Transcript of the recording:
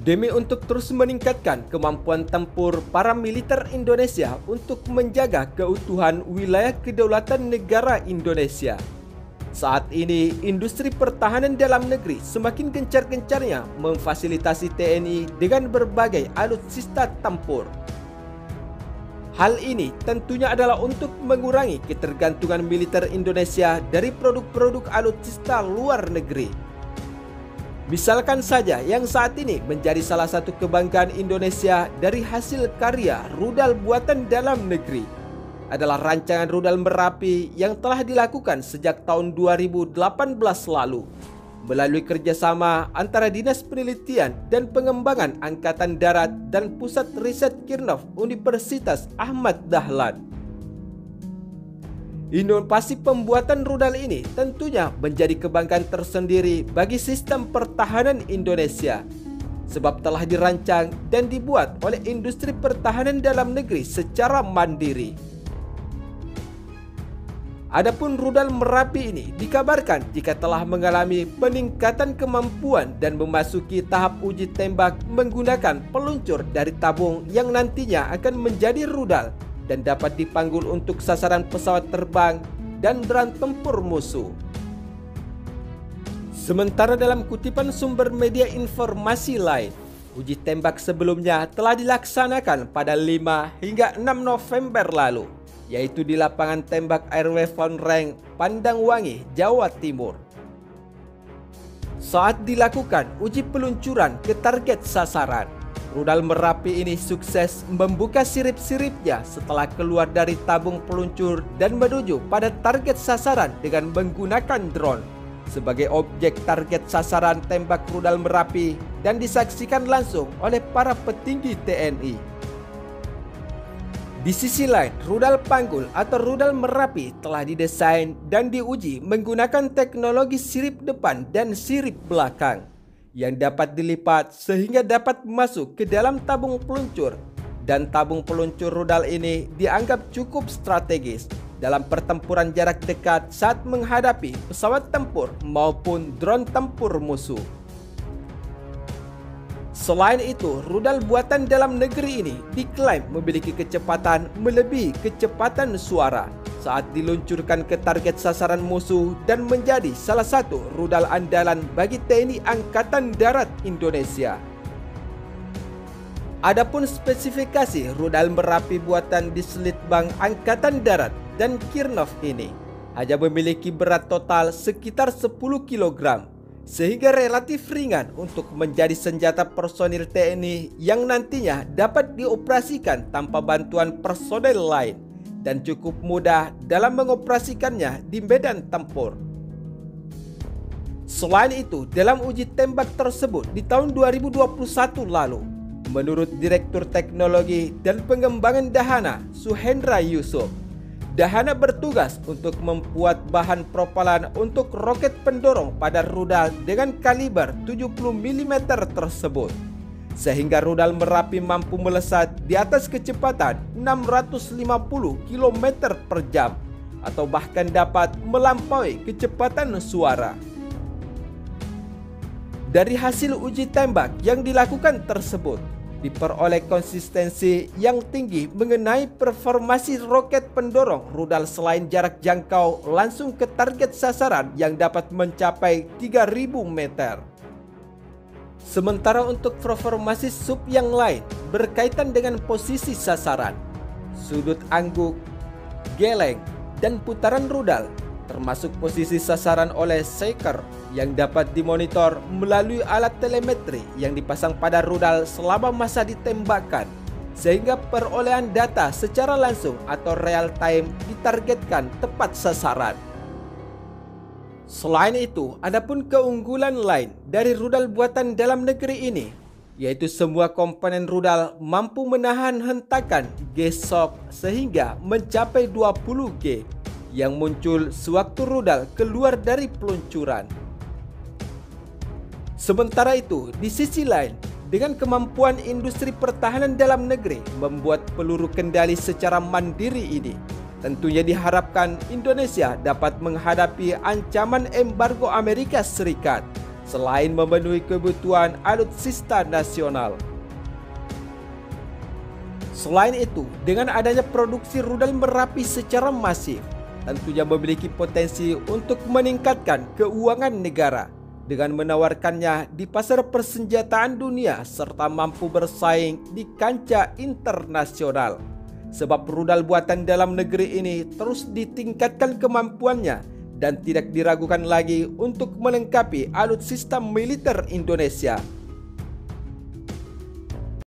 Demi untuk terus meningkatkan kemampuan tempur para militer Indonesia untuk menjaga keutuhan wilayah kedaulatan negara Indonesia. Saat ini, industri pertahanan dalam negeri semakin gencar-gencarnya memfasilitasi TNI dengan berbagai alutsista tempur. Hal ini tentunya adalah untuk mengurangi ketergantungan militer Indonesia dari produk-produk alutsista luar negeri. Misalkan saja yang saat ini menjadi salah satu kebanggaan Indonesia dari hasil karya rudal buatan dalam negeri adalah rancangan rudal Merapi yang telah dilakukan sejak tahun 2018 lalu melalui kerjasama antara Dinas Penelitian dan Pengembangan Angkatan Darat dan Pusat Riset Kirnov Universitas Ahmad Dahlan. Inovasi pembuatan rudal ini tentunya menjadi kebanggaan tersendiri bagi sistem pertahanan Indonesia, sebab telah dirancang dan dibuat oleh industri pertahanan dalam negeri secara mandiri. Adapun rudal Merapi ini dikabarkan jika telah mengalami peningkatan kemampuan dan memasuki tahap uji tembak menggunakan peluncur dari tabung yang nantinya akan menjadi rudal dan dapat dipanggul untuk sasaran pesawat terbang dan drone tempur musuh. Sementara dalam kutipan sumber media informasi lain, uji tembak sebelumnya telah dilaksanakan pada 5 hingga 6 November lalu, yaitu di lapangan tembak RW Von Reng, Pandangwangi, Jawa Timur. Saat dilakukan uji peluncuran ke target sasaran, rudal Merapi ini sukses membuka sirip-siripnya setelah keluar dari tabung peluncur dan menuju pada target sasaran dengan menggunakan drone sebagai objek target sasaran tembak rudal Merapi dan disaksikan langsung oleh para petinggi TNI. Di sisi lain, rudal panggul atau rudal Merapi telah didesain dan diuji menggunakan teknologi sirip depan dan sirip belakang yang dapat dilipat sehingga dapat masuk ke dalam tabung peluncur, dan tabung peluncur rudal ini dianggap cukup strategis dalam pertempuran jarak dekat saat menghadapi pesawat tempur maupun drone tempur musuh. Selain itu, rudal buatan dalam negeri ini diklaim memiliki kecepatan melebihi kecepatan suara saat diluncurkan ke target sasaran musuh dan menjadi salah satu rudal andalan bagi TNI Angkatan Darat Indonesia. Adapun spesifikasi rudal Merapi buatan di Selitbang Angkatan Darat dan Kirnov ini hanya memiliki berat total sekitar 10 kg, sehingga relatif ringan untuk menjadi senjata personil TNI yang nantinya dapat dioperasikan tanpa bantuan personel lain dan cukup mudah dalam mengoperasikannya di medan tempur. Selain itu, dalam uji tembak tersebut di tahun 2021 lalu, menurut Direktur Teknologi dan Pengembangan Dahana, Suhendra Yusuf, Dahana bertugas untuk membuat bahan propelan untuk roket pendorong pada rudal dengan kaliber 70 mm tersebut, sehingga rudal Merapi mampu melesat di atas kecepatan 650 km per jam atau bahkan dapat melampaui kecepatan suara. Dari hasil uji tembak yang dilakukan tersebut, diperoleh konsistensi yang tinggi mengenai performasi roket pendorong rudal selain jarak jangkau langsung ke target sasaran yang dapat mencapai 3000 meter. Sementara untuk performasi sub yang lain berkaitan dengan posisi sasaran, sudut angguk, geleng, dan putaran rudal, termasuk posisi sasaran oleh seeker yang dapat dimonitor melalui alat telemetri yang dipasang pada rudal selama masa ditembakkan, sehingga perolehan data secara langsung atau real time ditargetkan tepat sasaran. Selain itu, adapun keunggulan lain dari rudal buatan dalam negeri ini, yaitu semua komponen rudal mampu menahan hentakan G-shock sehingga mencapai 20 G yang muncul sewaktu rudal keluar dari peluncuran. Sementara itu, di sisi lain, dengan kemampuan industri pertahanan dalam negeri membuat peluru kendali secara mandiri ini, tentunya diharapkan Indonesia dapat menghadapi ancaman embargo Amerika Serikat selain memenuhi kebutuhan alutsista nasional. Selain itu, dengan adanya produksi rudal Merapi secara masif, tentunya memiliki potensi untuk meningkatkan keuangan negara dengan menawarkannya di pasar persenjataan dunia serta mampu bersaing di kancah internasional. Sebab rudal buatan dalam negeri ini terus ditingkatkan kemampuannya dan tidak diragukan lagi untuk melengkapi alutsista militer Indonesia